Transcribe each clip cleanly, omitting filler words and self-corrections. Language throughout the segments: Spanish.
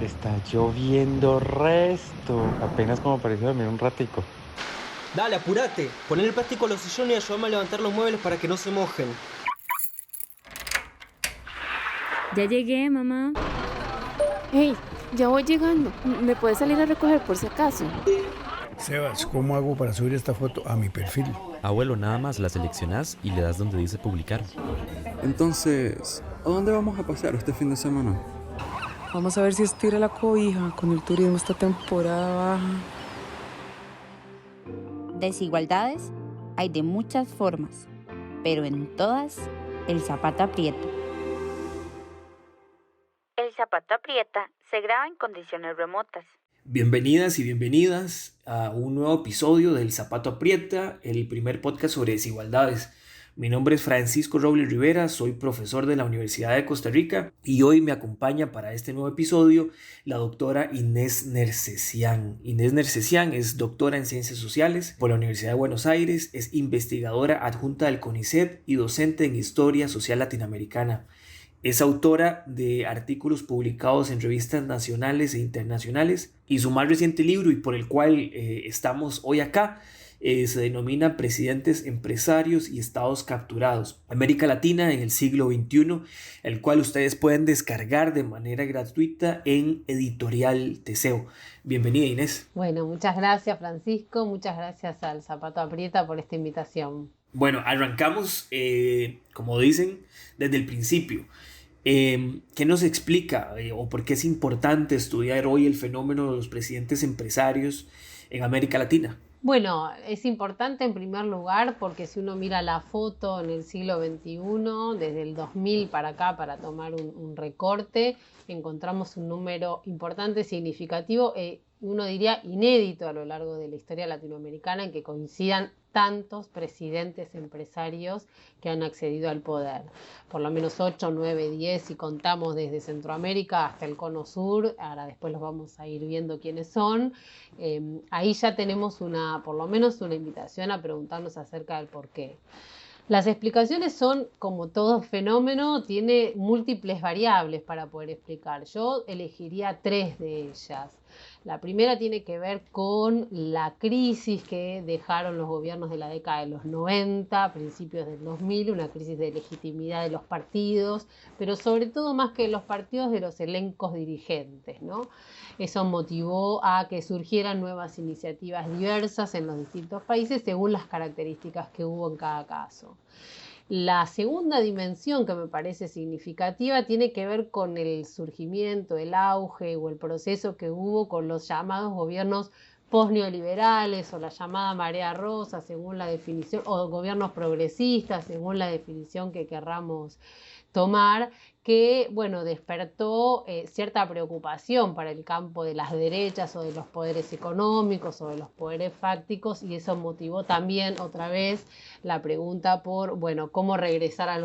Está lloviendo resto. Apenas como pareció dormir un ratico. Dale, apurate. Poner el plástico a los sillones y ayúdame a levantar los muebles para que no se mojen. Ya llegué, mamá. Hey, ya voy llegando. ¿Me puedes salir a recoger por si acaso? Sebas, ¿cómo hago para subir esta foto a mi perfil? Abuelo, nada más la seleccionás y le das donde dice publicar. Entonces, ¿a dónde vamos a pasear este fin de semana? Vamos a ver si estira la cobija con el turismo esta temporada baja. Desigualdades hay de muchas formas, pero en todas el zapato aprieta. El zapato aprieta se graba en condiciones remotas. Bienvenidas y bienvenidas a un nuevo episodio del Zapato Aprieta, el primer podcast sobre desigualdades. Mi nombre es Francisco Robles Rivera, soy profesor de la Universidad de Costa Rica y hoy me acompaña para este nuevo episodio la doctora Inés Nersesian. Inés Nersesian es doctora en Ciencias Sociales por la Universidad de Buenos Aires, es investigadora adjunta del CONICET y docente en Historia Social Latinoamericana. Es autora de artículos publicados en revistas nacionales e internacionales y su más reciente libro y por el cual estamos hoy acá se denomina Presidentes, Empresarios y Estados Capturados, América Latina en el siglo XXI, el cual ustedes pueden descargar de manera gratuita en Editorial Teseo. Bienvenida, Inés. Bueno, muchas gracias, Francisco, muchas gracias al Zapato Aprieta por esta invitación. Bueno, arrancamos, como dicen, desde el principio. ¿Qué nos explica o por qué es importante estudiar hoy el fenómeno de los presidentes empresarios en América Latina? Bueno, es importante en primer lugar porque si uno mira la foto en el siglo XXI, desde el 2000 para acá, para tomar un recorte, encontramos un número importante, significativo, uno diría inédito a lo largo de la historia latinoamericana en que coincidan tantos presidentes empresarios que han accedido al poder. Por lo menos 8, 9, 10 si contamos desde Centroamérica hasta el Cono Sur, ahora después los vamos a ir viendo quiénes son. Ahí ya tenemos por lo menos una invitación a preguntarnos acerca del porqué. Las explicaciones son, como todo fenómeno, tiene múltiples variables para poder explicar. Yo elegiría 3 de ellas. La primera tiene que ver con la crisis que dejaron los gobiernos de la década de los 90, principios del 2000, una crisis de legitimidad de los partidos, pero sobre todo más que los partidos, de los elencos dirigentes, ¿no? Eso motivó a que surgieran nuevas iniciativas diversas en los distintos países según las características que hubo en cada caso. La segunda dimensión que me parece significativa tiene que ver con el surgimiento, el auge o el proceso que hubo con los llamados gobiernos postneoliberales o la llamada marea rosa, según la definición, o gobiernos progresistas, según la definición que querramos tomar, que, bueno, despertó cierta preocupación para el campo de las derechas o de los poderes económicos o de los poderes fácticos, y eso motivó también otra vez la pregunta por, bueno, cómo regresar al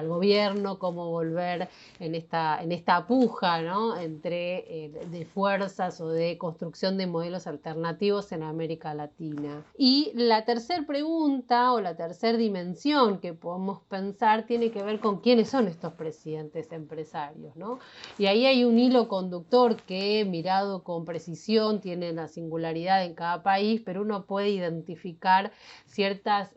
gobierno, cómo volver en esta puja, ¿no?, entre de fuerzas o de construcción de modelos alternativos en América Latina. Y la tercera pregunta o la tercera dimensión que podemos pensar tiene que ver con quiénes son estos presidentes empresarios, ¿no? Y ahí hay un hilo conductor que, mirado con precisión, tiene la singularidad en cada país, pero uno puede identificar ciertos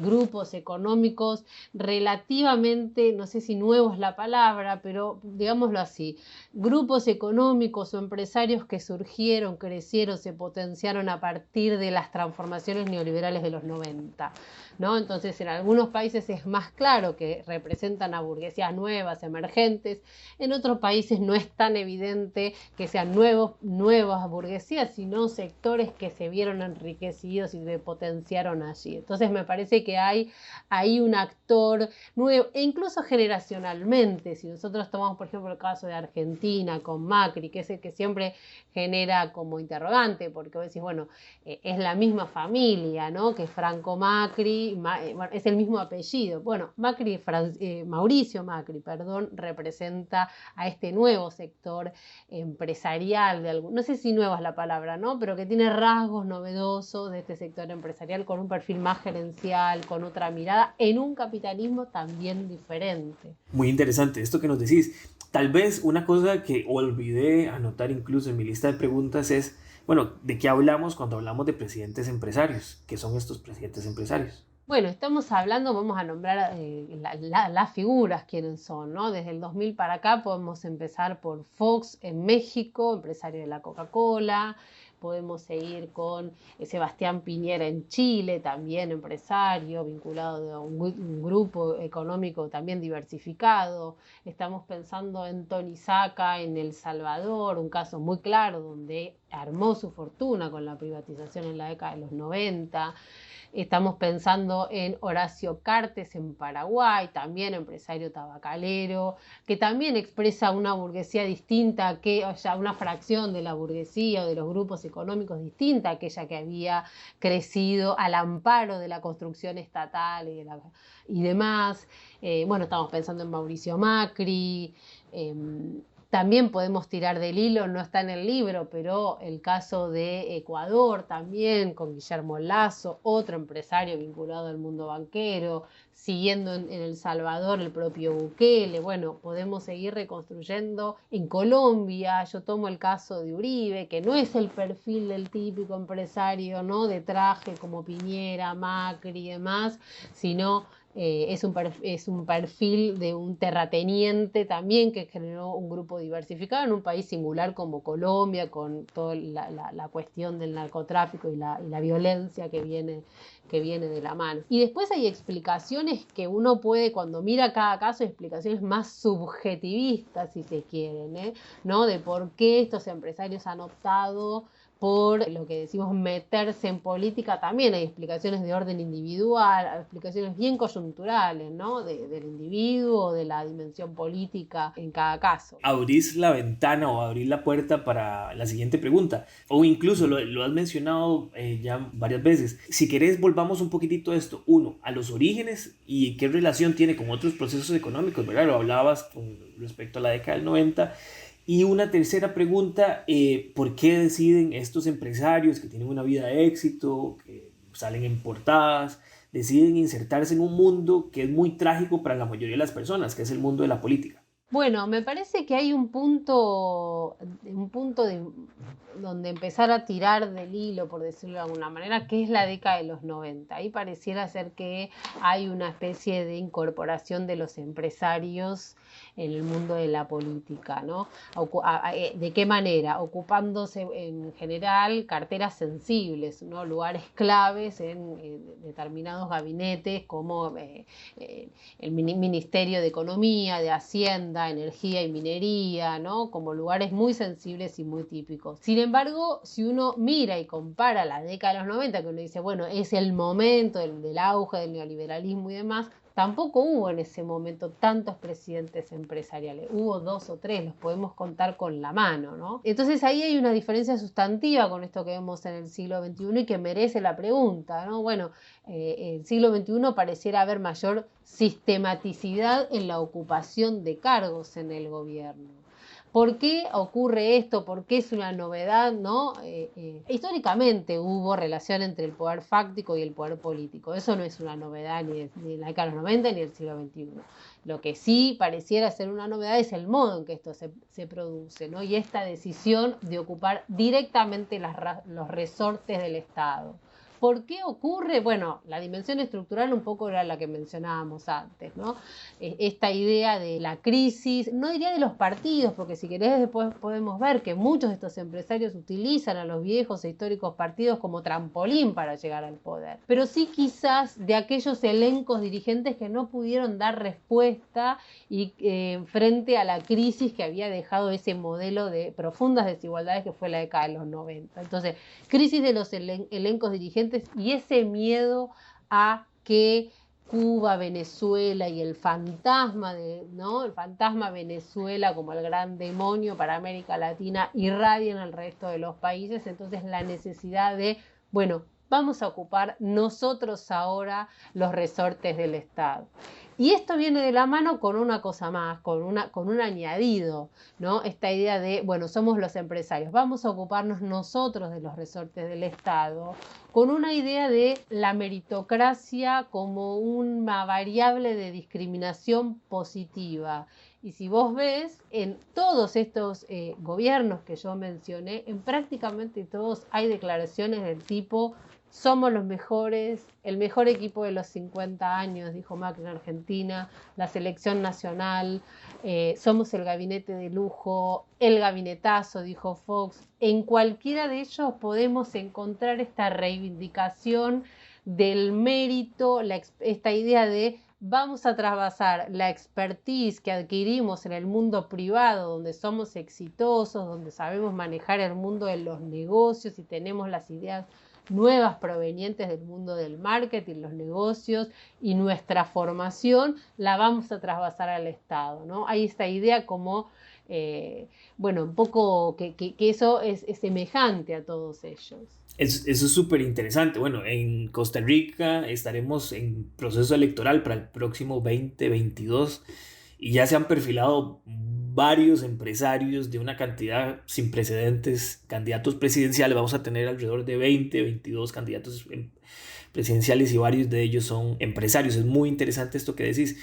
grupos económicos relativamente, no sé si nuevo es la palabra, pero digámoslo así, grupos económicos o empresarios que surgieron, crecieron, se potenciaron a partir de las transformaciones neoliberales de los 90, ¿no? Entonces, en algunos países es más claro que representan a burguesías nuevas, emergentes. En otros países no es tan evidente que sean nuevas burguesías, sino sectores que se vieron enriquecidos y se potenciaron allí. Entonces, me parece que hay un actor nuevo, e incluso generacionalmente. Si nosotros tomamos, por ejemplo, el caso de Argentina con Macri, que es el que siempre genera como interrogante, porque vos decís, bueno, es la misma familia, ¿no?, que Franco Macri, bueno, es el mismo apellido. Bueno, Mauricio Macri, representa a este nuevo sector empresarial, no sé si nueva es la palabra, ¿no?, pero que tiene rasgos novedosos de este sector empresarial con un perfil más gerencial, con otra mirada, en un capitalismo también diferente. Muy interesante esto que nos decís. Tal vez una cosa que olvidé anotar incluso en mi lista de preguntas es, bueno, ¿de qué hablamos cuando hablamos de presidentes empresarios? ¿Qué son estos presidentes empresarios? Bueno, estamos hablando, vamos a nombrar las figuras, quiénes son, ¿no? Desde el 2000 para acá podemos empezar por Fox en México, empresario de la Coca-Cola. Podemos seguir con Sebastián Piñera en Chile, también empresario, vinculado a un grupo económico también diversificado. Estamos pensando en Tony Saca en El Salvador, un caso muy claro donde armó su fortuna con la privatización en la década de los 90. Estamos pensando en Horacio Cartes en Paraguay, también empresario tabacalero, que también expresa una burguesía distinta, o sea, una fracción de la burguesía o de los grupos económicos distinta a aquella que había crecido al amparo de la construcción estatal y demás. Bueno, estamos pensando en Mauricio Macri. También podemos tirar del hilo, no está en el libro, pero el caso de Ecuador también, con Guillermo Lasso, otro empresario vinculado al mundo banquero, siguiendo en El Salvador el propio Bukele. Bueno, podemos seguir reconstruyendo. En Colombia, yo tomo el caso de Uribe, que no es el perfil del típico empresario, ¿no?, de traje como Piñera, Macri y demás, sino es un perfil de un terrateniente también que generó un grupo diversificado en un país singular como Colombia, con toda la cuestión del narcotráfico y la violencia que viene de la mano. Y después hay explicaciones que uno puede, cuando mira cada caso, explicaciones más subjetivistas, si se quieren, ¿no? De por qué estos empresarios han optado por lo que decimos meterse en política. También hay explicaciones de orden individual, hay explicaciones bien coyunturales, ¿no?, del individuo, de la dimensión política en cada caso. Abrís la ventana o abrís la puerta para la siguiente pregunta, o incluso lo has mencionado ya varias veces. Si querés, volvamos un poquitito a esto. Uno, a los orígenes y qué relación tiene con otros procesos económicos, ¿verdad? Lo hablabas con respecto a la década del 90. Y una tercera pregunta, ¿por qué deciden estos empresarios que tienen una vida de éxito, que salen en portadas, deciden insertarse en un mundo que es muy trágico para la mayoría de las personas, que es el mundo de la política? Bueno, me parece que hay un punto donde empezar a tirar del hilo, por decirlo de alguna manera, que es la década de los 90. Ahí pareciera ser que hay una especie de incorporación de los empresarios en el mundo de la política, ¿no? ¿De qué manera? Ocupándose en general carteras sensibles, ¿no?, lugares claves en determinados gabinetes como el Ministerio de Economía, de Hacienda, Energía y Minería, ¿no?, como lugares muy sensibles y muy típicos. Sin embargo, si uno mira y compara la década de los 90, que uno dice, bueno, es el momento del auge del neoliberalismo y demás, tampoco hubo en ese momento tantos presidentes empresariales. Hubo 2 o 3, los podemos contar con la mano, ¿no? Entonces ahí hay una diferencia sustantiva con esto que vemos en el siglo XXI y que merece la pregunta, ¿no? Bueno, en el siglo XXI pareciera haber mayor sistematicidad en la ocupación de cargos en el gobierno. ¿Por qué ocurre esto? ¿Por qué es una novedad, no? Históricamente hubo relación entre el poder fáctico y el poder político. Eso no es una novedad ni en la década de los 90 ni del siglo XXI. Lo que sí pareciera ser una novedad es el modo en que esto se produce, ¿no? Y esta decisión de ocupar directamente los resortes del Estado. ¿Por qué ocurre? Bueno, la dimensión estructural un poco era la que mencionábamos antes, ¿no? Esta idea de la crisis, no diría de los partidos, porque si querés después podemos ver que muchos de estos empresarios utilizan a los viejos e históricos partidos como trampolín para llegar al poder, pero sí quizás de aquellos elencos dirigentes que no pudieron dar respuesta y frente a la crisis que había dejado ese modelo de profundas desigualdades que fue la década de los 90. Entonces, crisis de los elencos dirigentes y ese miedo a que Cuba, Venezuela y el fantasma el fantasma Venezuela como el gran demonio para América Latina irradian al resto de los países. Entonces la necesidad de, bueno, vamos a ocupar nosotros ahora los resortes del Estado. Y esto viene de la mano con una cosa más, con un añadido, ¿no? Esta idea de, bueno, somos los empresarios, vamos a ocuparnos nosotros de los resortes del Estado, con una idea de la meritocracia como una variable de discriminación positiva. Y si vos ves, en todos estos gobiernos que yo mencioné, en prácticamente todos hay declaraciones del tipo: somos los mejores, el mejor equipo de los 50 años, dijo Macri en Argentina, la selección nacional, somos el gabinete de lujo, el gabinetazo, dijo Fox. En cualquiera de ellos podemos encontrar esta reivindicación del mérito, esta idea de vamos a trasvasar la expertise que adquirimos en el mundo privado, donde somos exitosos, donde sabemos manejar el mundo de los negocios y tenemos las ideas nuevas provenientes del mundo del marketing, los negocios, y nuestra formación la vamos a trasvasar al Estado, ¿no? Hay esta idea como, un poco que eso es semejante a todos ellos. Eso es súper interesante. Bueno, en Costa Rica estaremos en proceso electoral para el próximo 2022 y ya se han perfilado varios empresarios de una cantidad sin precedentes, candidatos presidenciales. Vamos a tener alrededor de 22 candidatos presidenciales y varios de ellos son empresarios. Es muy interesante esto que decís.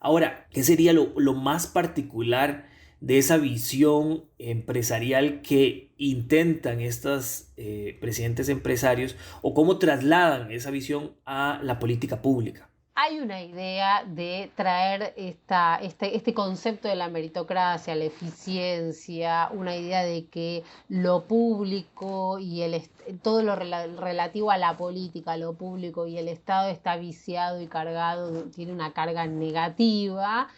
Ahora, ¿qué sería lo más particular de esa visión empresarial que intentan estos presidentes empresarios, o cómo trasladan esa visión a la política pública? Hay una idea de traer este concepto de la meritocracia, la eficiencia, una idea de que lo público y todo lo relativo a la política, lo público y el Estado está viciado y cargado, tiene una carga negativa,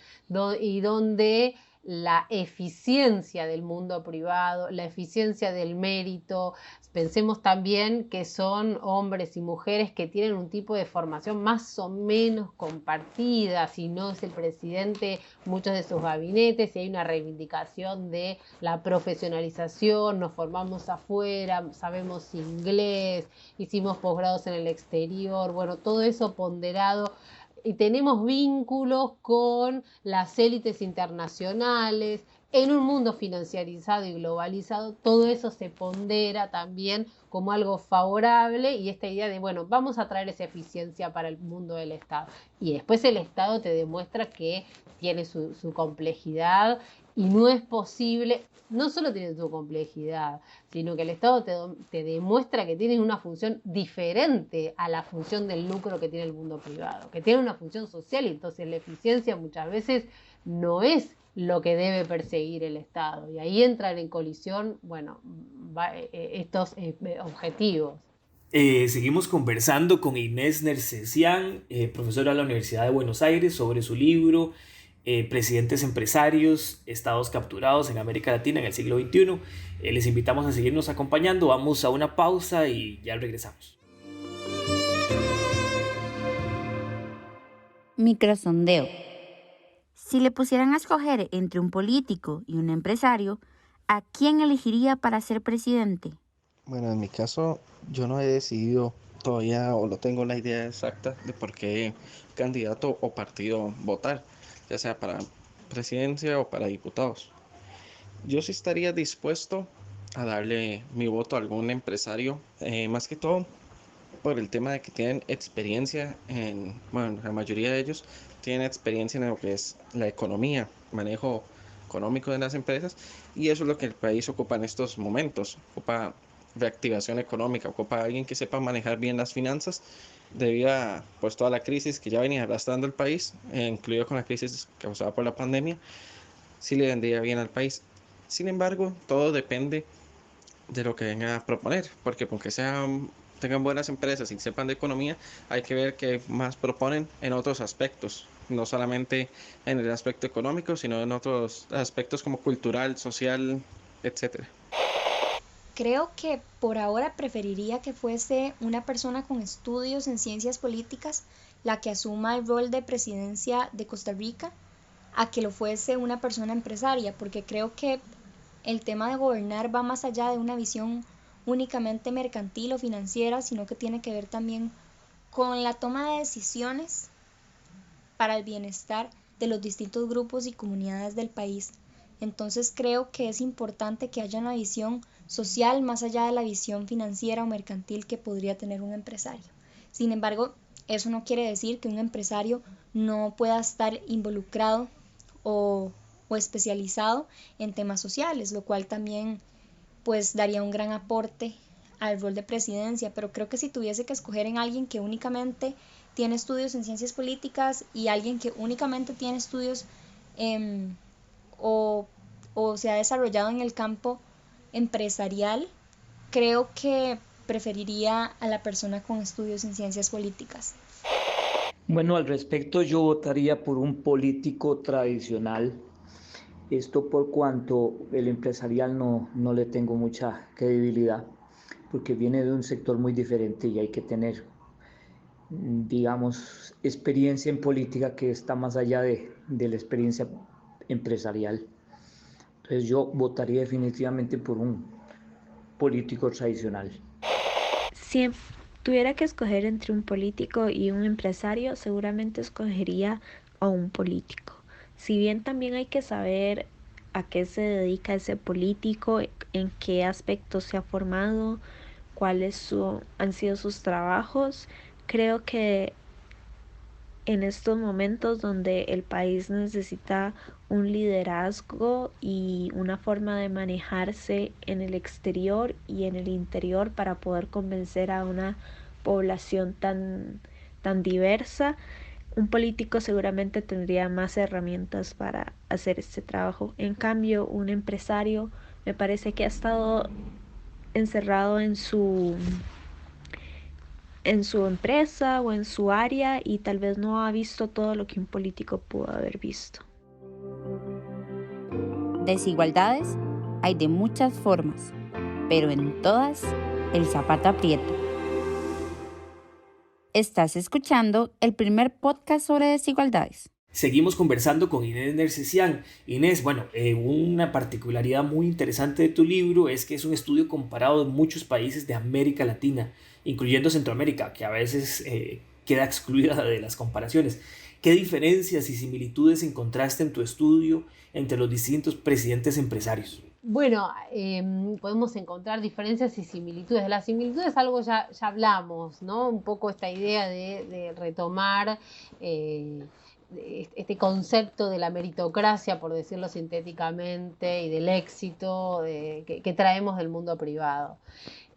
y donde la eficiencia del mundo privado, la eficiencia del mérito. Pensemos también que son hombres y mujeres que tienen un tipo de formación más o menos compartida. Si no es el presidente, muchos de sus gabinetes, y hay una reivindicación de la profesionalización, nos formamos afuera, sabemos inglés, hicimos posgrados en el exterior, bueno, todo eso ponderado. Y tenemos vínculos con las élites internacionales. En un mundo financiarizado y globalizado, todo eso se pondera también como algo favorable, y esta idea de, bueno, vamos a traer esa eficiencia para el mundo del Estado. Y después el Estado te demuestra que tiene su complejidad, y no es posible, no solo tiene su complejidad, sino que el Estado te demuestra que tiene una función diferente a la función del lucro que tiene el mundo privado, que tiene una función social, y entonces la eficiencia muchas veces no es lo que debe perseguir el Estado. Y ahí entran en colisión, estos objetivos. Seguimos conversando con Inés Nersesian, profesora de la Universidad de Buenos Aires, sobre su libro Presidentes Empresarios, Estados Capturados en América Latina en el siglo XXI. Les invitamos a seguirnos acompañando. Vamos a una pausa y ya regresamos. Microsondeo. Si le pusieran a escoger entre un político y un empresario, ¿a quién elegiría para ser presidente? Bueno, en mi caso, yo no he decidido todavía, o no tengo la idea exacta de por qué candidato o partido votar, ya sea para presidencia o para diputados. Yo sí estaría dispuesto a darle mi voto a algún empresario, más que todo por el tema de que tienen experiencia la mayoría de ellos tienen experiencia en lo que es la economía, manejo económico de las empresas, y eso es lo que el país ocupa en estos momentos. Ocupa reactivación económica, ocupa alguien que sepa manejar bien las finanzas debido a toda la crisis que ya venía arrastrando el país, incluido con la crisis causada por la pandemia. Sí le vendría bien al país. Sin embargo, todo depende de lo que venga a proponer, porque aunque tengan buenas empresas y sepan de economía, hay que ver qué más proponen en otros aspectos, no solamente en el aspecto económico, sino en otros aspectos como cultural, social, etc. Creo que por ahora preferiría que fuese una persona con estudios en ciencias políticas la que asuma el rol de presidencia de Costa Rica, a que lo fuese una persona empresaria, porque creo que el tema de gobernar va más allá de una visión únicamente mercantil o financiera, sino que tiene que ver también con la toma de decisiones para el bienestar de los distintos grupos y comunidades del país. Entonces creo que es importante que haya una visión social más allá de la visión financiera o mercantil que podría tener un empresario. Sin embargo, eso no quiere decir que un empresario no pueda estar involucrado o especializado en temas sociales, lo cual también pues daría un gran aporte al rol de presidencia. Pero creo que si tuviese que escoger en alguien que únicamente tiene estudios en ciencias políticas y alguien que únicamente tiene estudios o se ha desarrollado en el campo empresarial, creo que preferiría a la persona con estudios en ciencias políticas. Bueno, al respecto yo votaría por un político tradicional. Esto por cuanto el empresarial no le tengo mucha credibilidad, porque viene de un sector muy diferente y hay que tener, digamos, experiencia en política que está más allá de la experiencia empresarial. Entonces yo votaría definitivamente por un político tradicional. Si tuviera que escoger entre un político y un empresario, seguramente escogería a un político. Si bien también hay que saber a qué se dedica ese político, en qué aspectos se ha formado, cuáles han sido sus trabajos, creo que en estos momentos donde el país necesita un liderazgo y una forma de manejarse en el exterior y en el interior para poder convencer a una población tan diversa, un político seguramente tendría más herramientas para hacer este trabajo. En cambio, un empresario me parece que ha estado encerrado en su empresa o en su área y tal vez no ha visto todo lo que un político pudo haber visto. Desigualdades hay de muchas formas, pero en todas el zapato aprieta. Estás escuchando el primer podcast sobre desigualdades. Seguimos conversando con Inés Nersesian. Inés, bueno, una particularidad muy interesante de tu libro es que es un estudio comparado de muchos países de América Latina, incluyendo Centroamérica, que a veces queda excluida de las comparaciones. ¿Qué diferencias y similitudes encontraste en tu estudio entre los distintos presidentes empresarios? Bueno, podemos encontrar diferencias y similitudes. De las similitudes algo ya hablamos, ¿no? Un poco esta idea de retomar este concepto de la meritocracia, por decirlo sintéticamente, y del éxito que traemos del mundo privado.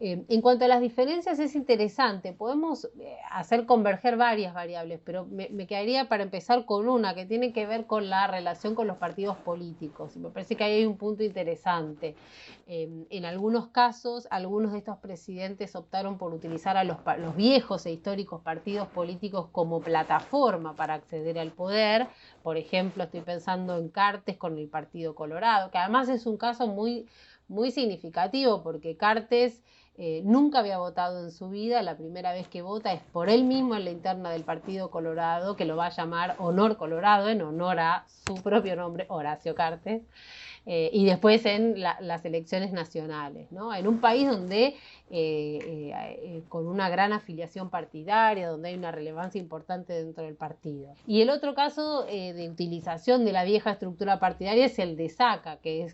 En cuanto a las diferencias, es interesante, podemos hacer converger varias variables, pero me quedaría para empezar con una que tiene que ver con la relación con los partidos políticos. Me parece que ahí hay un punto interesante. En algunos casos, algunos de estos presidentes optaron por utilizar a los viejos e históricos partidos políticos como plataforma para acceder al poder. Por ejemplo, estoy pensando en Cartes con el Partido Colorado, que además es un caso muy, muy significativo porque Cartes nunca había votado en su vida. La primera vez que vota es por él mismo en la interna del Partido Colorado, que lo va a llamar Honor Colorado, en honor a su propio nombre, Horacio Cartes, y después en las elecciones nacionales, ¿no? En un país donde con una gran afiliación partidaria, donde hay una relevancia importante dentro del partido. Y el otro caso de utilización de la vieja estructura partidaria es el de Saca, que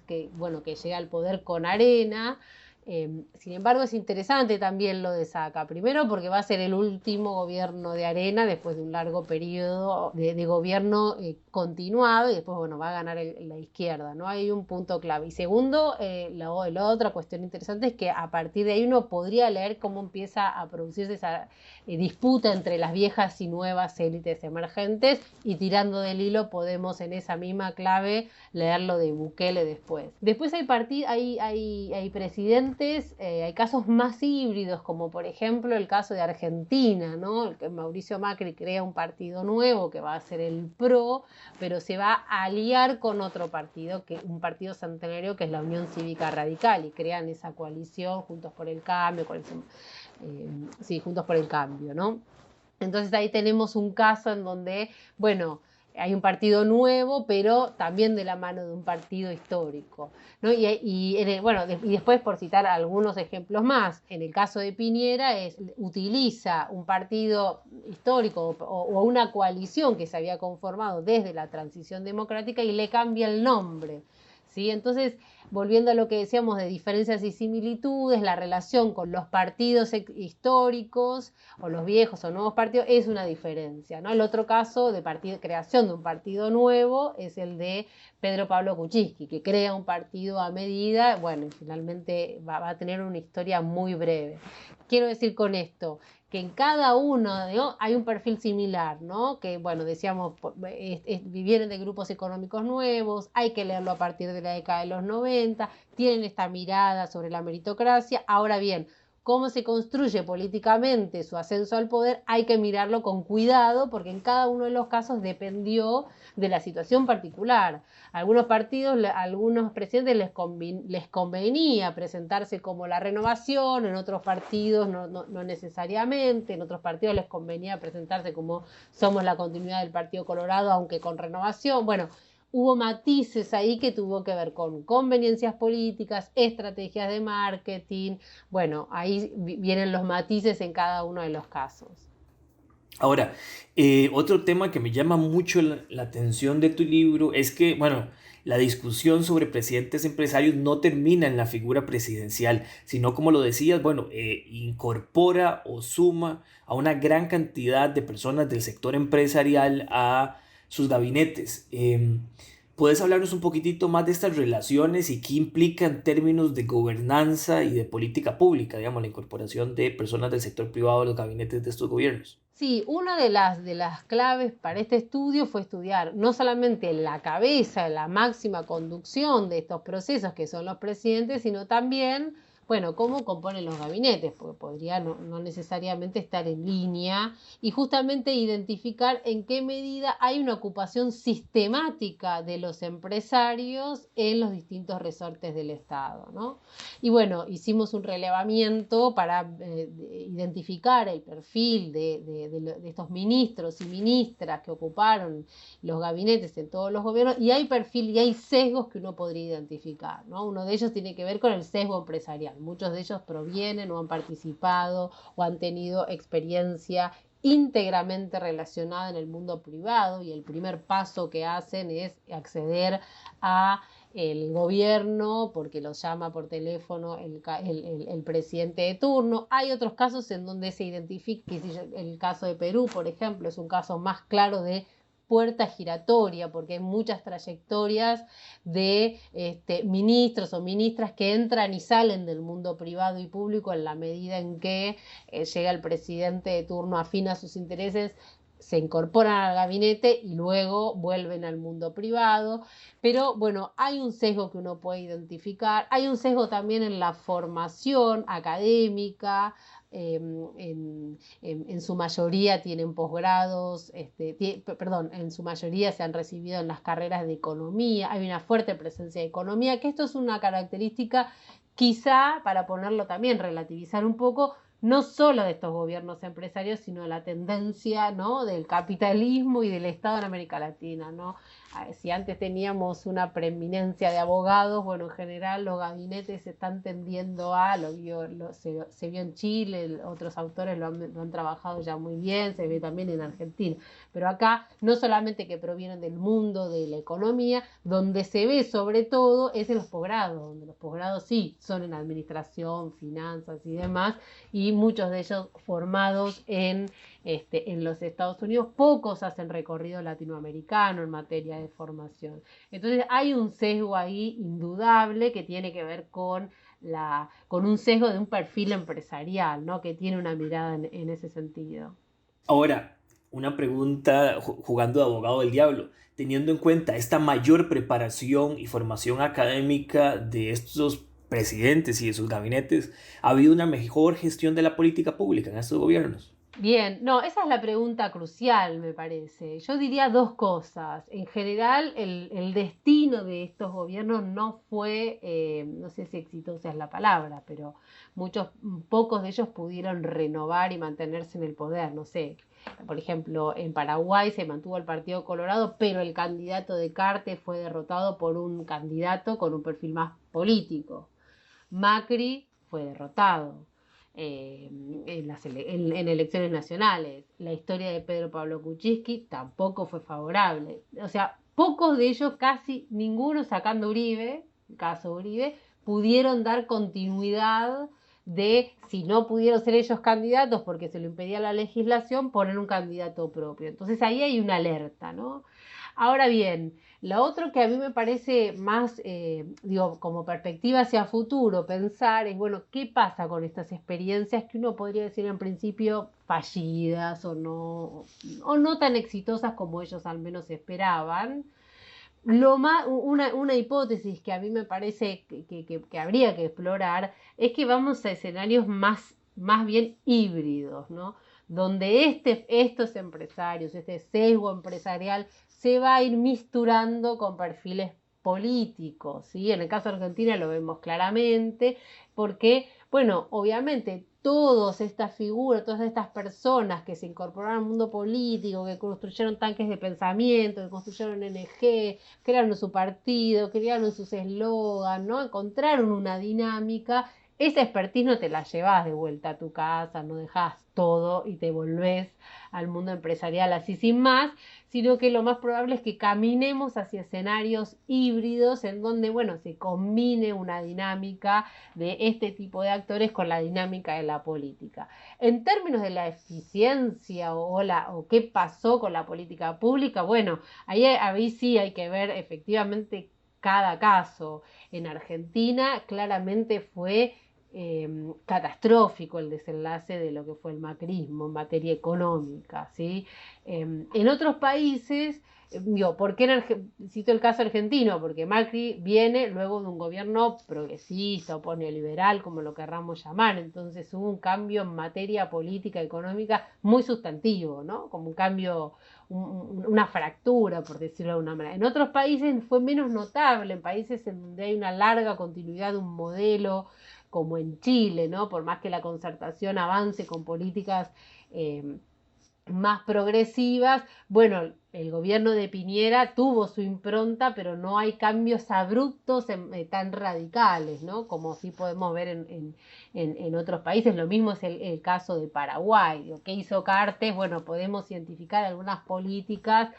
llega al poder con Arena. Sin embargo, es interesante también lo de Saca, primero porque va a ser el último gobierno de Arena después de un largo periodo de gobierno continuado, y después va a ganar la izquierda, ¿no? Hay un punto clave. Y segundo, la otra cuestión interesante es que a partir de ahí uno podría leer cómo empieza a producirse esa disputa entre las viejas y nuevas élites emergentes, y tirando del hilo podemos en esa misma clave leer lo de Bukele después. Después hay presidentes, hay casos más híbridos, como por ejemplo el caso de Argentina, ¿no? El que Mauricio Macri crea un partido nuevo que va a ser el PRO, pero se va a aliar con otro partido, un partido centenario que es la Unión Cívica Radical, y crean esa coalición Juntos por el Cambio, Juntos por el Cambio, ¿no? Entonces ahí tenemos un caso en donde, hay un partido nuevo, pero también de la mano de un partido histórico, ¿no? Y después, por citar algunos ejemplos más, en el caso de Piñera utiliza un partido histórico o una coalición que se había conformado desde la transición democrática y le cambia el nombre. ¿sí? Entonces, volviendo a lo que decíamos de diferencias y similitudes, la relación con los partidos históricos o los viejos o nuevos partidos es una diferencia, ¿no? El otro caso de creación de un partido nuevo es el de Pedro Pablo Kuczynski, que crea un partido a medida, bueno, y finalmente va a tener una historia muy breve. Quiero decir con esto que en cada uno, ¿no?, hay un perfil similar, ¿no? Que, bueno, decíamos, vienen de grupos económicos nuevos, hay que leerlo a partir de la década de los 90, tienen esta mirada sobre la meritocracia. Ahora bien, cómo se construye políticamente su ascenso al poder, hay que mirarlo con cuidado, porque en cada uno de los casos dependió de la situación particular. A algunos partidos, a algunos presidentes les convenía presentarse como la renovación, en otros partidos no necesariamente, en otros partidos les convenía presentarse como somos la continuidad del Partido Colorado, aunque con renovación. Bueno, hubo matices ahí que tuvo que ver con conveniencias políticas, estrategias de marketing. Bueno, ahí vienen los matices en cada uno de los casos. Ahora, otro tema que me llama mucho la atención de tu libro es que, bueno, la discusión sobre presidentes empresarios no termina en la figura presidencial, sino, como lo decías, bueno, incorpora o suma a una gran cantidad de personas del sector empresarial a sus gabinetes. ¿Puedes hablarnos un poquitito más de estas relaciones y qué implica en términos de gobernanza y de política pública, digamos, la incorporación de personas del sector privado a los gabinetes de estos gobiernos? Sí, una de las claves para este estudio fue estudiar no solamente la cabeza, la máxima conducción de estos procesos que son los presidentes, sino también, bueno, cómo componen los gabinetes, porque podría no necesariamente estar en línea, y justamente identificar en qué medida hay una ocupación sistemática de los empresarios en los distintos resortes del Estado, ¿no? Y bueno, hicimos un relevamiento para identificar el perfil de estos ministros y ministras que ocuparon los gabinetes en todos los gobiernos, y hay perfil y hay sesgos que uno podría identificar, ¿no? Uno de ellos tiene que ver con el sesgo empresarial. Muchos de ellos provienen o han participado o han tenido experiencia íntegramente relacionada en el mundo privado, y el primer paso que hacen es acceder a el gobierno porque los llama por teléfono el presidente de turno. Hay otros casos en donde se identifica, el caso de Perú, por ejemplo, es un caso más claro de puerta giratoria, porque hay muchas trayectorias de ministros o ministras que entran y salen del mundo privado y público en la medida en que llega el presidente de turno afín a sus intereses, se incorporan al gabinete y luego vuelven al mundo privado. Pero bueno, hay un sesgo que uno puede identificar, hay un sesgo también en la formación académica. En su mayoría tienen posgrados, en su mayoría se han recibido en las carreras de economía, hay una fuerte presencia de economía, que esto es una característica quizá, para ponerlo también, relativizar un poco, no solo de estos gobiernos empresarios, sino la tendencia, ¿no?, del capitalismo y del Estado en América Latina, ¿no? Si antes teníamos una preeminencia de abogados, bueno, en general los gabinetes se están tendiendo se vio en Chile, otros autores lo han trabajado ya muy bien, se ve también en Argentina, pero acá no solamente que provienen del mundo de la economía, donde se ve sobre todo es en los posgrados, donde los posgrados sí son en administración, finanzas y demás, y muchos de ellos formados en los Estados Unidos. Pocos hacen recorrido latinoamericano en materia de formación. Entonces hay un sesgo ahí indudable que tiene que ver con un sesgo de un perfil empresarial, ¿no?, que tiene una mirada en ese sentido. Ahora, una pregunta jugando de abogado del diablo. Teniendo en cuenta esta mayor preparación y formación académica de estos presidentes y de sus gabinetes, ¿ha habido una mejor gestión de la política pública en estos gobiernos? Bien, no, esa es la pregunta crucial, me parece. Yo diría dos cosas. En general, el destino de estos gobiernos no fue, no sé si exitosa es la palabra, pero pocos de ellos pudieron renovar y mantenerse en el poder. No sé, por ejemplo, en Paraguay se mantuvo el Partido Colorado, pero el candidato de Cartes fue derrotado por un candidato con un perfil más político. Macri fue derrotado en elecciones nacionales. La historia de Pedro Pablo Kuczynski tampoco fue favorable. O sea, pocos de ellos, casi ninguno, sacando Uribe, el caso Uribe, pudieron dar continuidad de, si no pudieron ser ellos candidatos porque se lo impedía la legislación, poner un candidato propio. Entonces ahí hay una alerta, ¿no? Ahora bien, lo otro que a mí me parece más, como perspectiva hacia futuro, pensar es, bueno, ¿qué pasa con estas experiencias que uno podría decir en principio fallidas o no tan exitosas como ellos al menos esperaban? Una hipótesis que a mí me parece que habría que explorar es que vamos a escenarios más bien híbridos, ¿no? Donde estos empresarios, este sesgo empresarial, se va a ir misturando con perfiles políticos, ¿sí? En el caso de Argentina lo vemos claramente, porque, bueno, obviamente todas estas figuras, todas estas personas que se incorporaron al mundo político, que construyeron tanques de pensamiento, que construyeron ONG, crearon su partido, crearon sus eslogans, ¿no? Encontraron una dinámica. Esa expertise no te la llevas de vuelta a tu casa, no dejas todo y te volvés al mundo empresarial así sin más, sino que lo más probable es que caminemos hacia escenarios híbridos en donde, bueno, se combine una dinámica de este tipo de actores con la dinámica de la política. En términos de la eficiencia o qué pasó con la política pública, bueno, ahí sí hay que ver efectivamente cada caso. En Argentina claramente fue catastrófico el desenlace de lo que fue el macrismo en materia económica, ¿sí? En otros países, ¿por qué cito el caso argentino? Porque Macri viene luego de un gobierno progresista o neoliberal, como lo querramos llamar, entonces hubo un cambio en materia política económica muy sustantivo, ¿no? Como un cambio, una fractura, por decirlo de alguna manera. En otros países fue menos notable, en países en donde hay una larga continuidad de un modelo, como en Chile, ¿no? Por más que la concertación avance con políticas más progresivas, bueno, el gobierno de Piñera tuvo su impronta, pero no hay cambios abruptos tan radicales, ¿no? Como sí podemos ver en otros países. Lo mismo es el caso de Paraguay. Lo que hizo Cartes, bueno, podemos identificar algunas políticas,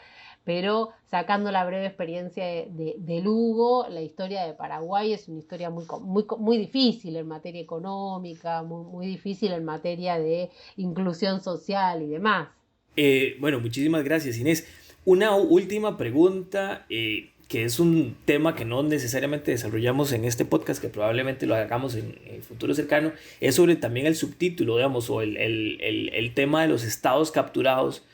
pero sacando la breve experiencia de Lugo, la historia de Paraguay es una historia muy difícil en materia económica, muy difícil en materia de inclusión social y demás. Bueno, muchísimas gracias, Inés. Una última pregunta, que es un tema que no necesariamente desarrollamos en este podcast, que probablemente lo hagamos en el futuro cercano, es sobre también el subtítulo, digamos, o el tema de los estados capturados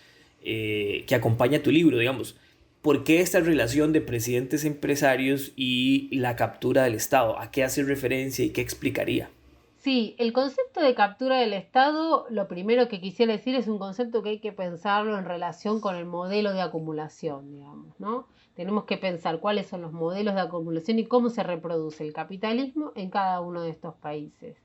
que acompaña tu libro, digamos. ¿Por qué esta relación de presidentes empresarios y la captura del Estado? ¿A qué hace referencia y qué explicaría? Sí, el concepto de captura del Estado, lo primero que quisiera decir es un concepto que hay que pensarlo en relación con el modelo de acumulación, digamos, ¿no? Tenemos que pensar cuáles son los modelos de acumulación y cómo se reproduce el capitalismo en cada uno de estos países.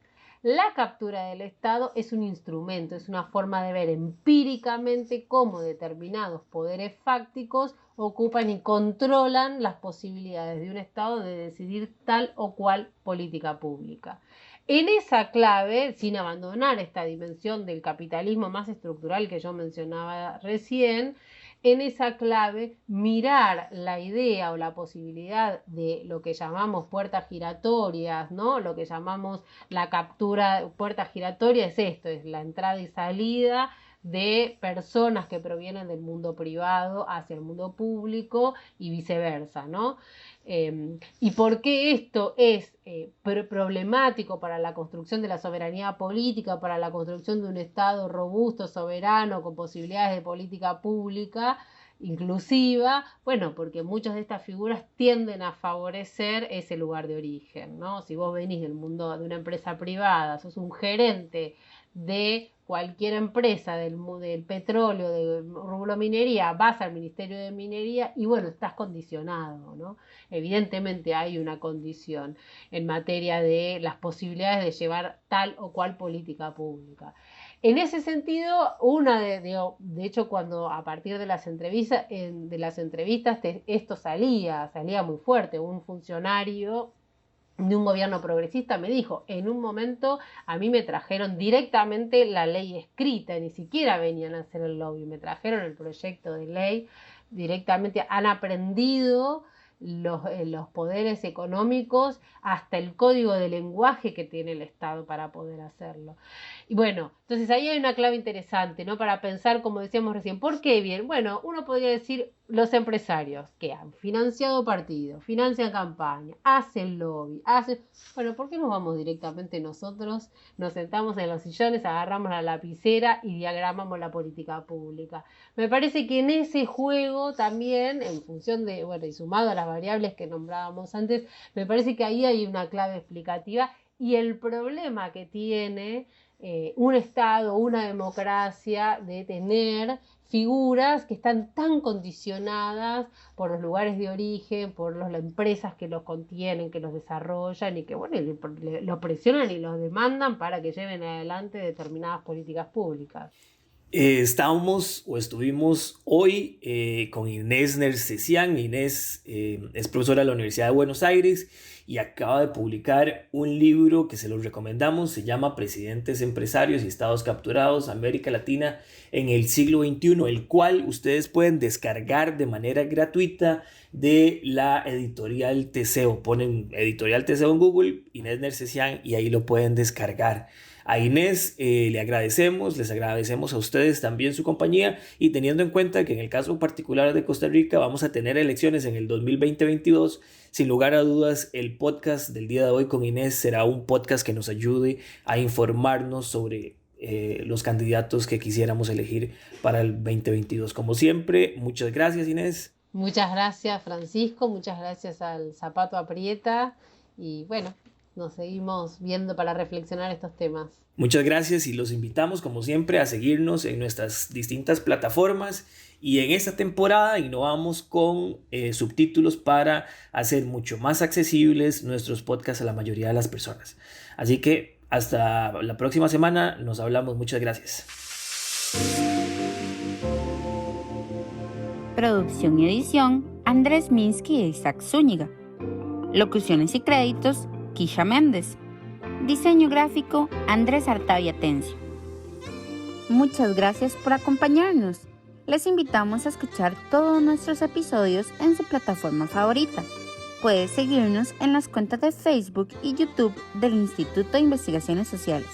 La captura del Estado es un instrumento, es una forma de ver empíricamente cómo determinados poderes fácticos ocupan y controlan las posibilidades de un Estado de decidir tal o cual política pública. En esa clave, sin abandonar esta dimensión del capitalismo más estructural que yo mencionaba recién, en esa clave mirar la idea o la posibilidad de lo que llamamos puertas giratorias, ¿no? Lo que llamamos la captura, puertas giratorias es esto, es la entrada y salida de personas que provienen del mundo privado hacia el mundo público y viceversa, ¿no? ¿Y por qué esto es problemático para la construcción de la soberanía política, para la construcción de un Estado robusto, soberano, con posibilidades de política pública inclusiva? Bueno, porque muchas de estas figuras tienden a favorecer ese lugar de origen, ¿no? Si vos venís del mundo de una empresa privada, sos un gerente de cualquier empresa del petróleo, del rubro minería, vas al Ministerio de Minería y bueno, estás condicionado, ¿no? Evidentemente hay una condición en materia de las posibilidades de llevar tal o cual política pública. En ese sentido, de hecho, cuando a partir de las entrevistas, esto salía muy fuerte. Un funcionario de un gobierno progresista me dijo, en un momento a mí me trajeron directamente la ley escrita, ni siquiera venían a hacer el lobby, me trajeron el proyecto de ley directamente han aprendido los poderes económicos hasta el código de lenguaje que tiene el Estado para poder hacerlo. Y bueno, entonces ahí hay una clave interesante, ¿no? Para pensar, como decíamos recién, ¿por qué bien? Bueno, uno podría decir los empresarios que han financiado partidos, financian campaña, hacen lobby, Bueno, ¿por qué no vamos directamente nosotros, nos sentamos en los sillones, agarramos la lapicera y diagramamos la política pública? Me parece que en ese juego también, en función de, bueno, y sumado a las variables que nombrábamos antes, me parece que ahí hay una clave explicativa y el problema que tiene un Estado, una democracia, de tener figuras que están tan condicionadas por los lugares de origen, por las empresas que los contienen, que los desarrollan y que bueno, los presionan y los demandan para que lleven adelante determinadas políticas públicas. Estuvimos hoy con Inés Nersesian. Inés es profesora de la Universidad de Buenos Aires y acaba de publicar un libro que se los recomendamos. Se llama Presidentes, Empresarios y Estados Capturados, América Latina en el siglo XXI, el cual ustedes pueden descargar de manera gratuita de la editorial Teseo. Ponen editorial Teseo en Google, Inés Nersesian, y ahí lo pueden descargar. A Inés les agradecemos a ustedes también su compañía, y teniendo en cuenta que en el caso particular de Costa Rica vamos a tener elecciones en el 2020-22, sin lugar a dudas el podcast del día de hoy con Inés será un podcast que nos ayude a informarnos sobre los candidatos que quisiéramos elegir para el 2022. Como siempre, muchas gracias, Inés. Muchas gracias, Francisco, muchas gracias al Zapato Aprieta y bueno, nos seguimos viendo para reflexionar estos temas. Muchas gracias y los invitamos como siempre a seguirnos en nuestras distintas plataformas, y en esta temporada innovamos con subtítulos para hacer mucho más accesibles nuestros podcasts a la mayoría de las personas. Así que hasta la próxima semana, nos hablamos, muchas gracias. Producción y edición, Andrés Minsky e Isaac Zúñiga. Locuciones y créditos, Kisha Méndez. Diseño gráfico, Andrés Artavia Tencio. Muchas gracias por acompañarnos. Les invitamos a escuchar todos nuestros episodios en su plataforma favorita. Puedes seguirnos en las cuentas de Facebook y YouTube del Instituto de Investigaciones Sociales.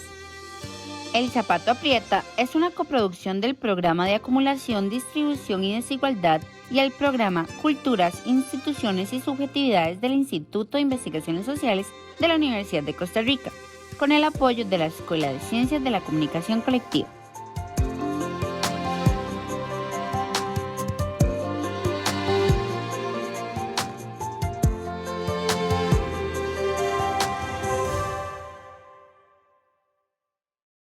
El Zapato Aprieta es una coproducción del Programa de Acumulación, Distribución y Desigualdad y el Programa Culturas, Instituciones y Subjetividades del Instituto de Investigaciones Sociales de la Universidad de Costa Rica, con el apoyo de la Escuela de Ciencias de la Comunicación Colectiva.